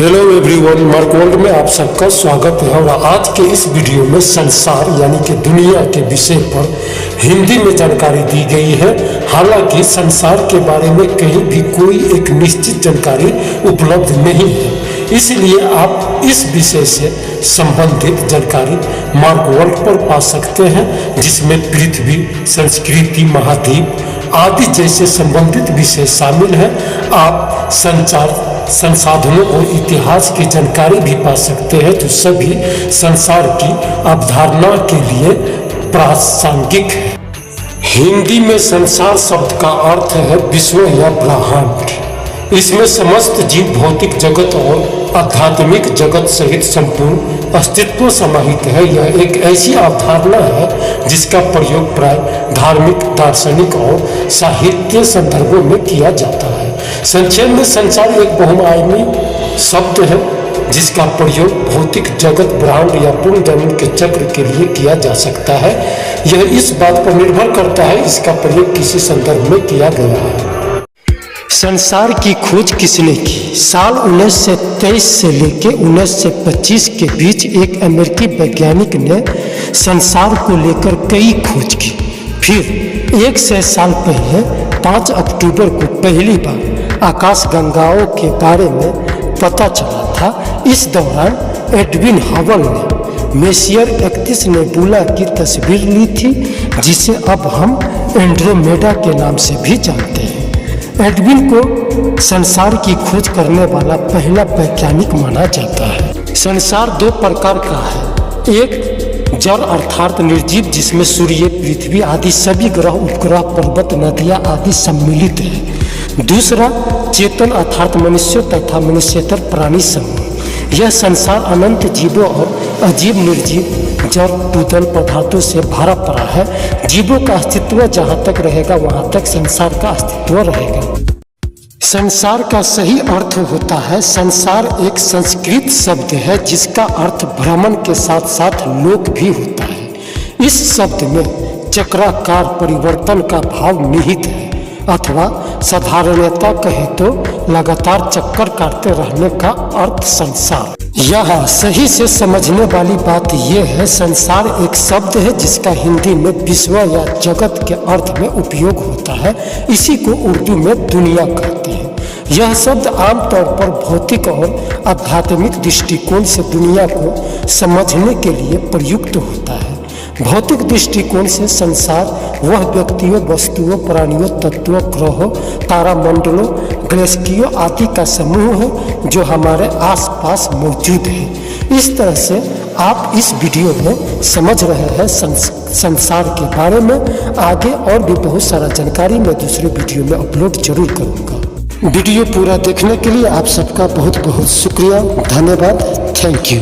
Hello everyone, mark world में आप सबका स्वागत है। और आज के इस वीडियो में संसार यानी कि दुनिया के विषय पर हिंदी में जानकारी दी गई है। हालांकि संसार के बारे में कहीं भी कोई एक निश्चित जानकारी उपलब्ध नहीं है, इसलिए आप इस विषय से संबंधित जानकारी मार्क वर्ल्ड पर पा सकते हैं, जिसमें पृथ्वी, संस्कृति, महाद्वीप आदि जैसे संबंधित विषय शामिल हैं। आप संचार, संसाधनों और इतिहास की जानकारी भी पा सकते हैं, जो सभी संसार की अवधारणा के लिए प्रासंगिक है। हिंदी में संसार शब्द का अर्थ है विश्व या ब्रह्मांड। इसमें समस्त जीव, भौतिक जगत और आध्यात्मिक जगत सहित संपूर्ण अस्तित्व समाहित है। यह एक ऐसी अवधारणा है जिसका प्रयोग प्राय धार्मिक, दार्शनिक और साहित्य संदर्भों में किया जाता है। संक्षेप में संसार एक बहुआयामी शब्द है जिसका प्रयोग भौतिक जगत, ब्रह्मांड या पूर्ण जमीन के चक्र के लिए किया जा सकता है। यह इस बात पर निर्भर करता है इसका प्रयोग किसी संदर्भ में किया गया है। संसार की खोज किसने की? साल 1923 से लेकर 1925 के बीच एक अमेरिकी वैज्ञानिक ने संसार को लेकर कई खोज की। फिर 100 साल पहले 5 अक्टूबर को पहली बार आकाशगंगाओं के बारे में पता चला था। इस दौरान एडविन हबल ने मेसियर 31 नेबुला की तस्वीर ली थी, जिसे अब हम एंड्रोमेडा के नाम से भी जानते हैं। एडविन को संसार की खोज करने वाला पहला वैज्ञानिक माना जाता है। संसार 2 प्रकार का है। एक जड़ अर्थात निर्जीव, जिसमें सूर्य, पृथ्वी आदि सभी ग्रह, उपग्रह, पर्वत, नदियाँ आदि सम्मिलित है। दूसरा चेतन अर्थात मनुष्य तथा मनुष्यतर प्राणी समूह। यह संसार अनंत जीवों और अजीब, निर्जीव, जड़, भूतल पदार्थों से भरा पड़ा है। जीवों का अस्तित्व जहाँ तक रहेगा वहाँ तक संसार का अस्तित्व रहेगा। संसार का सही अर्थ होता है, संसार एक संस्कृत शब्द है जिसका अर्थ भ्रमण के साथ साथ लोक भी होता है। इस शब्द में चक्राकार परिवर्तन का भाव निहित है, अथवा साधारणता कहे तो लगातार चक्कर काटते रहने का अर्थ संसार। यहाँ सही से समझने वाली बात यह है, संसार एक शब्द है जिसका हिंदी में विश्व या जगत के अर्थ में उपयोग होता है। इसी को उर्दू में दुनिया कहते हैं। यह शब्द आमतौर पर भौतिक और आध्यात्मिक दृष्टिकोण से दुनिया को समझने के लिए प्रयुक्त होता है। भौतिक दृष्टिकोण से संसार वह व्यक्तियों, वस्तुओं, प्राणियों, तत्वों, ग्रहों, तारामंडलों, गैलेक्सियों आदि का समूह है जो हमारे आसपास मौजूद है। इस तरह से आप इस वीडियो में समझ रहे हैं संसार के बारे में। आगे और भी बहुत सारा जानकारी मैं दूसरे वीडियो में अपलोड जरूर करूँगा। वीडियो पूरा देखने के लिए आप सबका बहुत बहुत शुक्रिया, धन्यवाद, थैंक यू।